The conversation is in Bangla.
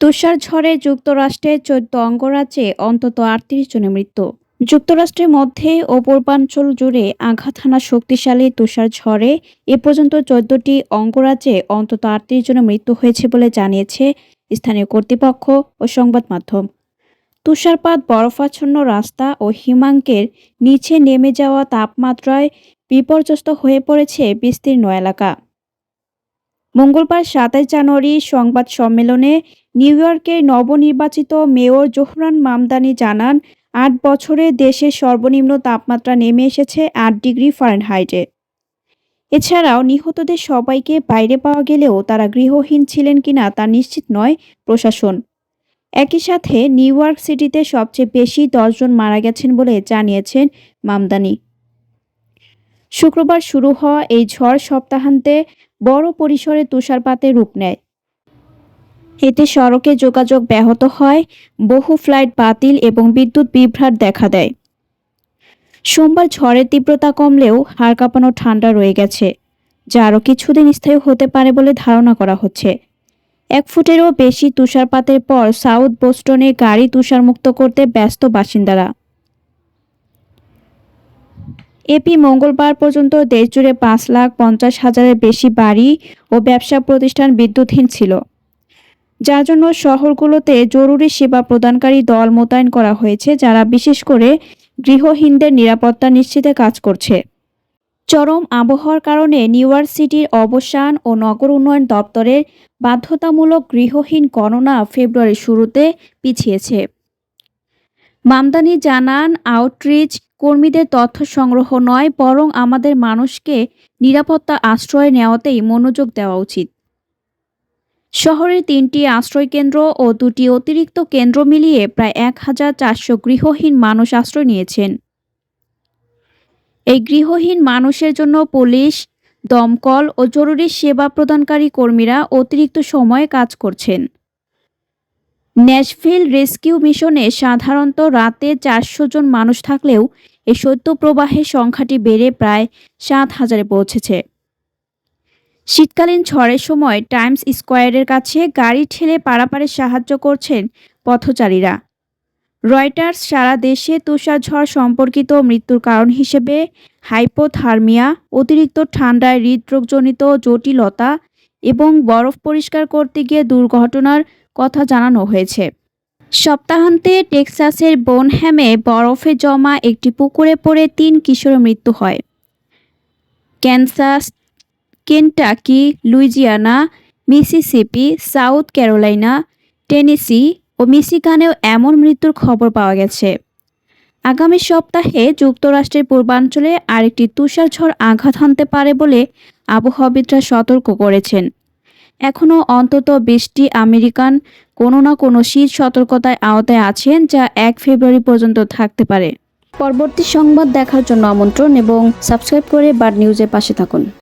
তুষার ঝড়ে যুক্তরাষ্ট্রের ১৪ অঙ্গরাজ্যে অন্তত ৩৮ জনের মৃত্যু। যুক্তরাষ্ট্রের মধ্যে ও পূর্বাঞ্চল জুড়ে আঘাত হানা শক্তিশালী তুষার ঝড়ে এ পর্যন্ত ১৪টি অঙ্গরাজ্যে অন্তত ৩৮ জনের মৃত্যু হয়েছে বলে জানিয়েছে স্থানীয় কর্তৃপক্ষ ও সংবাদ মাধ্যম। তুষারপাত, বরফাচ্ছন্ন রাস্তা ও হিমাঙ্কের নিচে নেমে যাওয়া তাপমাত্রায় বিপর্যস্ত হয়ে পড়েছে বিস্তীর্ণ এলাকা। মঙ্গলবার ২৭ জানুয়ারি সংবাদ সম্মেলনে নিউ ইয়র্কের নবনির্বাচিত মেয়র জোহরান মামদানি জানান, ৮ বছরে দেশের সর্বনিম্ন তাপমাত্রা নেমে এসেছে ৮ ডিগ্রি ফারেনহাইটে। এছাড়াও নিহতদের সবাইকে বাইরে পাওয়া গেলেও তারা গৃহহীন ছিলেন কিনা তা নিশ্চিত নয় প্রশাসন। একই সাথে নিউ ইয়র্ক সিটিতে সবচেয়ে বেশি ১০ জন মারা গেছেন বলে জানিয়েছেন মামদানি। শুক্রবার শুরু হওয়া এই ঝড় সপ্তাহান্তে বড় পরিসরে তুষারপাতে রূপ নেয়। এতে সড়কে যোগাযোগ ব্যাহত হয়, বহু ফ্লাইট বাতিল এবং বিদ্যুৎ বিভ্রাট দেখা দেয়। সোমবার ঝড়ের তীব্রতা কমলেও হাড় কাঁপানো ঠান্ডা রয়ে গেছে, যা আরও কিছুদিন স্থায়ী হতে পারে বলে ধারণা করা হচ্ছে। ১ ফুটেরও বেশি তুষারপাতের পর সাউথ বোস্টনে গাড়ি তুষারমুক্ত করতে ব্যস্ত বাসিন্দারা। এপি মঙ্গলবার পর্যন্ত দেশজুড়ে ৫,৫০,০০০-এর বেশি বাড়ি ও ব্যবসা প্রতিষ্ঠান বিদ্যুৎহীন ছিল, যার জন্য শহরগুলোতে জরুরি সেবা প্রদানকারী দল মোতায়েন করা হয়েছে, যারা বিশেষ করে গৃহহীনদের নিরাপত্তা নিশ্চিতে কাজ করছে। চরম আবহাওয়ার কারণে নিউ ইয়র্ক সিটির অবসান ও নগর উন্নয়ন দপ্তরের বাধ্যতামূলক গৃহহীন গণনা ফেব্রুয়ারির শুরুতে পিছিয়েছে। মামদানি জানান, আউটরিচ কর্মীদের তথ্য সংগ্রহ নয়, বরং আমাদের মানুষকে নিরাপত্তা আশ্রয় নেওয়াতেই মনোযোগ দেওয়া উচিত। শহরের ৩টি আশ্রয়কেন্দ্র ও ২টি অতিরিক্ত কেন্দ্র মিলিয়ে প্রায় ১,৪০০ গৃহহীন মানুষ আশ্রয় নিয়েছেন। এই গৃহহীন মানুষের জন্য পুলিশ, দমকল ও জরুরি সেবা প্রদানকারী কর্মীরা অতিরিক্ত সময়ে কাজ করছেন। ন্যাশভিল রেস্কিউ মিশনে সাধারণত রাতে ৪০০ জন মানুষ থাকলেও এই শৈত্যপ্রবাহের সংখ্যাটি বেড়ে প্রায় ৭,০০০-এ পৌঁছেছে। শীতকালীন ঝড়ের সময় টাইমস স্কোয়ারের কাছে গাড়ি ঠেলে পারাপারে সাহায্য করছেন পথচারীরা। রয়টার্স সারা দেশে তুষারঝড় সম্পর্কিত মৃত্যুর কারণ হিসেবে হাইপোথার্মিয়া, অতিরিক্ত ঠান্ডায় হৃদরোগজনিত জটিলতা এবং বরফ পরিষ্কার করতে গিয়ে দুর্ঘটনার কথা জানানো হয়েছে। সপ্তাহান্তে টেক্সাসের বোনহ্যামে বরফে জমা একটি পুকুরে পড়ে ৩ কিশোরের মৃত্যু হয়। Kansas, Kentucky, Louisiana, Mississippi, South Carolina, Tennessee ও মিশিগানেও এমন মৃত্যুর খবর পাওয়া গেছে। আগামী সপ্তাহে যুক্তরাষ্ট্রের পূর্বাঞ্চলে আরেকটি তুষারঝড় আঘাত হানতে পারে বলে আবহাওয়াবিদরা সতর্ক করেছেন। এখনও অন্তত ২০টি আমেরিকান কোনো না কোনো শীত সতর্কতায় আওতায় আছেন, যা ১ ফেব্রুয়ারি পর্যন্ত থাকতে পারে। পরবর্তী সংবাদ দেখার জন্য আমন্ত্রণ এবং সাবস্ক্রাইব করে বার্ড নিউজের পাশে থাকুন।